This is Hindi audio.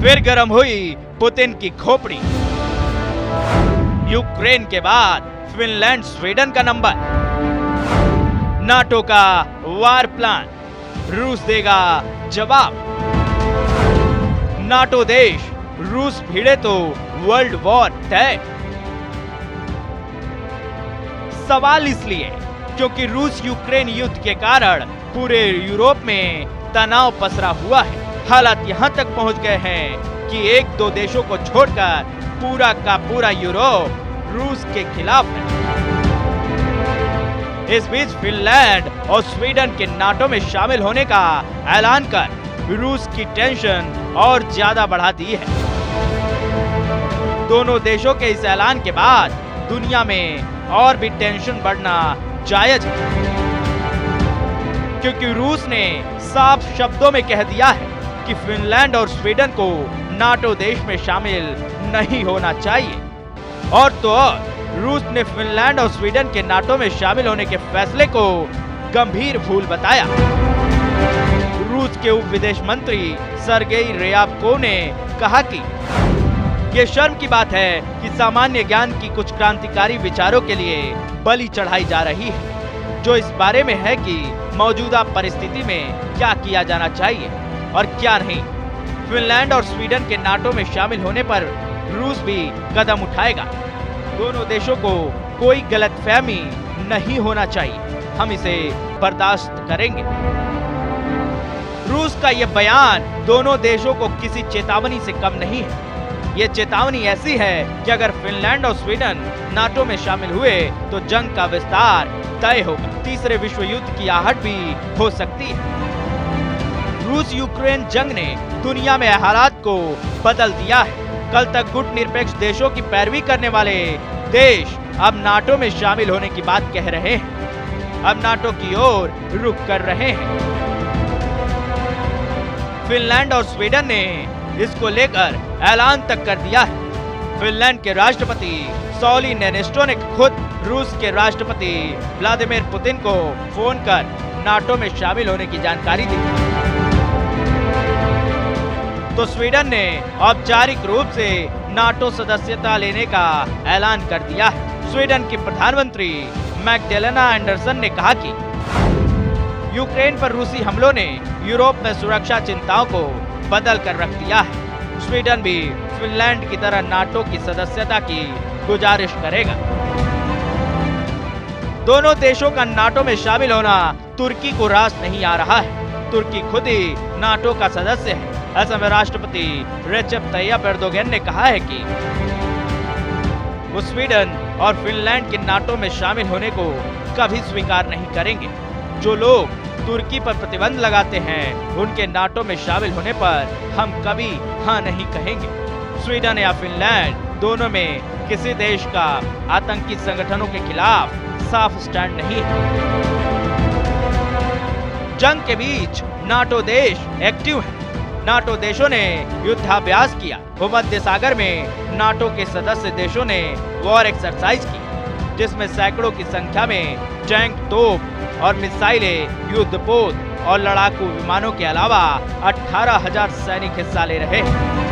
फिर गर्म हुई पुतिन की खोपड़ी। यूक्रेन के बाद फिनलैंड स्वीडन का नंबर। नाटो का वार प्लान, रूस देगा जवाब। नाटो देश रूस भिड़े तो वर्ल्ड वॉर तय। सवाल इसलिए क्योंकि रूस यूक्रेन युद्ध के कारण पूरे यूरोप में तनाव पसरा हुआ है। हालात यहां तक पहुंच गए हैं कि एक दो देशों को छोड़कर पूरा का पूरा यूरोप रूस के खिलाफ है। इस बीच फिनलैंड और स्वीडन के नाटो में शामिल होने का ऐलान कर रूस की टेंशन और ज्यादा बढ़ा दी है। दोनों देशों के इस ऐलान के बाद दुनिया में और भी टेंशन बढ़ना जायज है, क्योंकि रूस ने साफ शब्दों में कह दिया है कि फिनलैंड और स्वीडन को नाटो देश में शामिल नहीं होना चाहिए। और तो और रूस ने फिनलैंड और स्वीडन के नाटो में शामिल होने के फैसले को गंभीर भूल बताया। रूस के उप विदेश मंत्री सर्गेई रेयाबकोव ने कहा कि ये शर्म की बात है कि सामान्य ज्ञान की कुछ क्रांतिकारी विचारों के लिए बलि चढ़ाई जा रही है, जो इस बारे में है कि मौजूदा परिस्थिति में क्या किया जाना चाहिए और क्या नहीं। फिनलैंड और स्वीडन के नाटो में शामिल होने पर रूस भी कदम उठाएगा। दोनों देशों को कोई गलतफहमी नहीं होना चाहिए, हम इसे बर्दाश्त करेंगे। रूस का यह बयान दोनों देशों को किसी चेतावनी से कम नहीं है। ये चेतावनी ऐसी है कि अगर फिनलैंड और स्वीडन नाटो में शामिल हुए तो जंग का विस्तार तय होगा। तीसरे विश्व युद्ध की आहट भी हो सकती है। रूस यूक्रेन जंग ने दुनिया में हालात को बदल दिया है। कल तक गुटनिरपेक्ष देशों की पैरवी करने वाले देश अब नाटो में शामिल होने की बात कह रहे हैं, अब नाटो की ओर रुख कर रहे हैं। फिनलैंड और स्वीडन ने इसको लेकर ऐलान तक कर दिया है। फिनलैंड के राष्ट्रपति सौली निनिस्टो ने खुद रूस के राष्ट्रपति व्लादिमीर पुतिन को फोन कर नाटो में शामिल होने की जानकारी दी। तो स्वीडन ने औपचारिक रूप से नाटो सदस्यता लेने का ऐलान कर दिया है। स्वीडन की प्रधानमंत्री मैग्डेलेना एंडरसन ने कहा कि यूक्रेन पर रूसी हमलों ने यूरोप में सुरक्षा चिंताओं को बदल कर रख दिया है। स्वीडन भी फिनलैंड की तरह नाटो की सदस्यता की गुजारिश करेगा। दोनों देशों का नाटो में शामिल होना तुर्की को रास नहीं आ रहा है। तुर्की खुद ही नाटो का सदस्य है। ऐसे में राष्ट्रपति रेसेप तय्यप एर्दोगन ने कहा है कि वो स्वीडन और फिनलैंड के नाटो में शामिल होने को कभी स्वीकार नहीं करेंगे। जो लोग तुर्की पर प्रतिबंध लगाते हैं उनके नाटो में शामिल होने पर हम कभी हाँ नहीं कहेंगे। स्वीडन या फिनलैंड दोनों में किसी देश का आतंकी संगठनों के खिलाफ साफ स्टैंड नहीं है। जंग के बीच नाटो देश एक्टिव है। नाटो देशों ने युद्धाभ्यास किया। भूमध्य सागर में नाटो के सदस्य देशों ने वॉर एक्सरसाइज की, जिसमें सैकड़ों की संख्या में टैंक, तोप और मिसाइलें, युद्धपोत और लड़ाकू विमानों के अलावा 18,000 सैनिक हिस्सा ले रहे हैं।